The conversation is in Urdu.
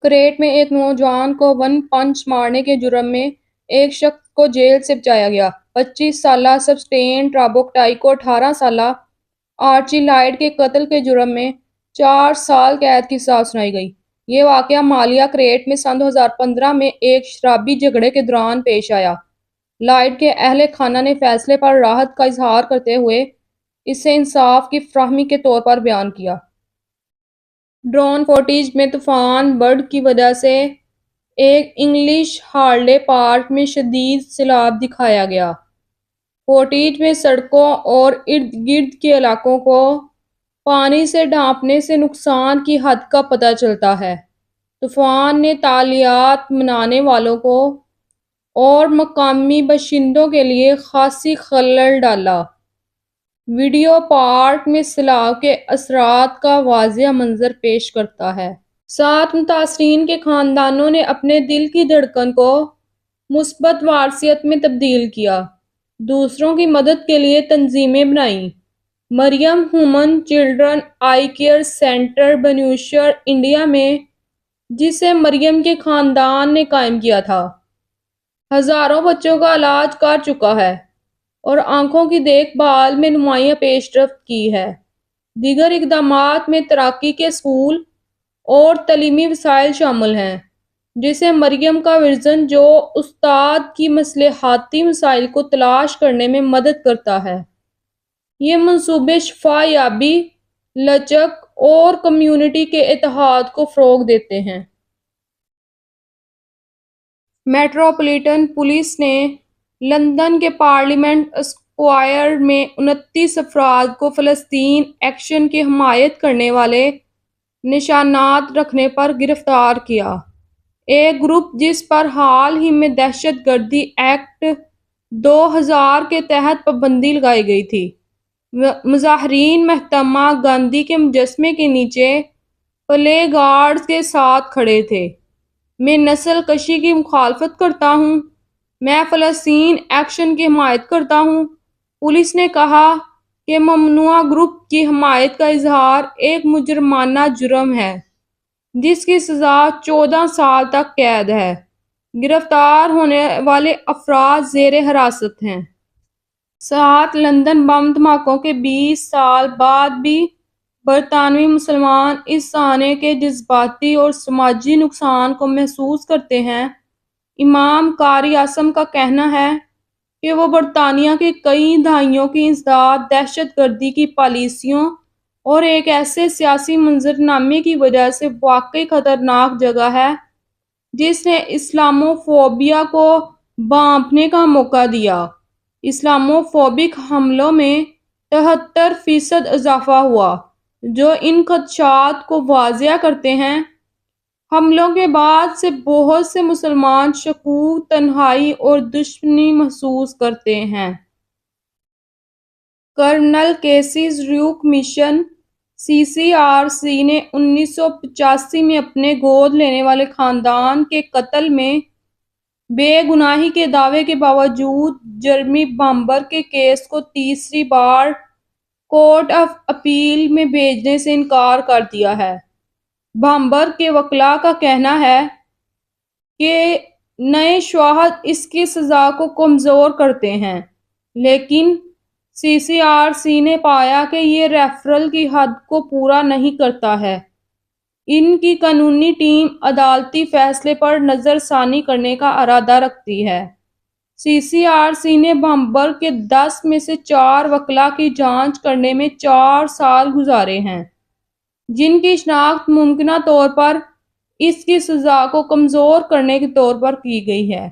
کریٹ میں ایک نوجوان کو ون پنچ مارنے کے جرم میں ایک شخص کو جیل سے بچایا گیا۔ 25 سالہ سبسٹین ٹرابوکٹائی کو 18 سالہ آرچی لائڈ کے قتل کے جرم میں 4 سال قید کی سزا سنائی گئی۔ یہ واقعہ مالیہ کریٹ میں سن 2015 میں ایک شرابی جھگڑے کے دوران پیش آیا۔ لائڈ کے اہل خانہ نے فیصلے پر راحت کا اظہار کرتے ہوئے اسے انصاف کی فراہمی کے طور پر بیان کیا۔ ڈرون فوٹیج میں طوفان برڈ کی وجہ سے ایک انگلش ہارلے پارک میں شدید سیلاب دکھایا گیا۔ فوٹیج میں سڑکوں اور ارد گرد کے علاقوں کو پانی سے ڈھانپنے سے نقصان کی حد کا پتہ چلتا ہے۔ طوفان نے تعطیلات منانے والوں کو اور مقامی باشندوں کے لیے خاصی خلل ڈالا۔ ویڈیو پارک میں سیلاب کے اثرات کا واضح منظر پیش کرتا ہے۔ 7 متاثرین کے خاندانوں نے اپنے دل کی دھڑکن کو مثبت وارثیت میں تبدیل کیا، دوسروں کی مدد کے لیے تنظیمیں بنائیں۔ Maryam women children I care centre Bhubaneswar, India میں، جسے مریم کے خاندان نے قائم کیا تھا، ہزاروں بچوں کا علاج کر چکا ہے اور آنکھوں کی دیکھ بھال میں نمایاں پیش رفت کی ہے۔ دیگر اقدامات میں تیراکی کے اسکول اور تعلیمی وسائل شامل ہیں، جسے مریم کا وژن جو استاد کی مصلحاتی مسائل کو تلاش کرنے میں مدد کرتا ہے۔ یہ منصوبے شفا یابی، لچک اور کمیونٹی کے اتحاد کو فروغ دیتے ہیں۔ میٹروپولیٹن پولیس نے لندن کے پارلیمنٹ اسکوائر میں 29 افراد کو فلسطین ایکشن کی حمایت کرنے والے نشانات رکھنے پر گرفتار کیا۔ ایک گروپ جس پر حال ہی میں دہشت گردی ایکٹ 2000 کے تحت پابندی لگائی گئی تھی، مظاہرین مہاتما گاندھی کے مجسمے کے نیچے پلے کارڈز کے ساتھ کھڑے تھے: میں نسل کشی کی مخالفت کرتا ہوں، میں فلسطین ایکشن کی حمایت کرتا ہوں۔ پولیس نے کہا کہ ممنوعہ گروپ کی حمایت کا اظہار ایک مجرمانہ جرم ہے جس کی سزا 14 سال تک قید ہے۔ گرفتار ہونے والے افراد زیر حراست ہیں۔ 7 لندن بم دھماکوں کے 20 سال بعد بھی برطانوی مسلمان اس صحنے کے جذباتی اور سماجی نقصان کو محسوس کرتے ہیں۔ امام قاری اعظم کا کہنا ہے کہ وہ برطانیہ کی کئی دہائیوں کی انسداد دہشت گردی کی پالیسیوں اور ایک ایسے سیاسی منظرنامے کی وجہ سے واقعی خطرناک جگہ ہے جس نے اسلاموفوبیا کو بھانپنے کا موقع دیا۔ اسلاموفوبک حملوں میں 73% اضافہ ہوا، جو ان خدشات کو واضح کرتے ہیں۔ حملوں کے بعد سے بہت سے مسلمان شکوک، تنہائی اور دشمنی محسوس کرتے ہیں۔ Criminal cases review commission CCRC نے 1985 میں اپنے گود لینے والے خاندان کے قتل میں بے گناہی کے دعوے کے باوجود جرمی بامبر کے کیس کو تیسری بار کورٹ آف اپیل میں بھیجنے سے انکار کر دیا ہے۔ بامبر کے وکلاء کا کہنا ہے کہ نئے شواہد اس کی سزا کو کمزور کرتے ہیں، لیکن CCRC نے پایا کہ یہ ریفرل کی حد کو پورا نہیں کرتا ہے۔ ان کی قانونی ٹیم عدالتی فیصلے پر نظر ثانی کرنے کا ارادہ رکھتی ہے۔ CCRC نے بامبر کے 10 میں سے 4 وکلاء کی جانچ کرنے میں 4 سال گزارے ہیں، جن کی شناخت ممکنہ طور پر اس کی سزا کو کمزور کرنے کے طور پر کی گئی ہے۔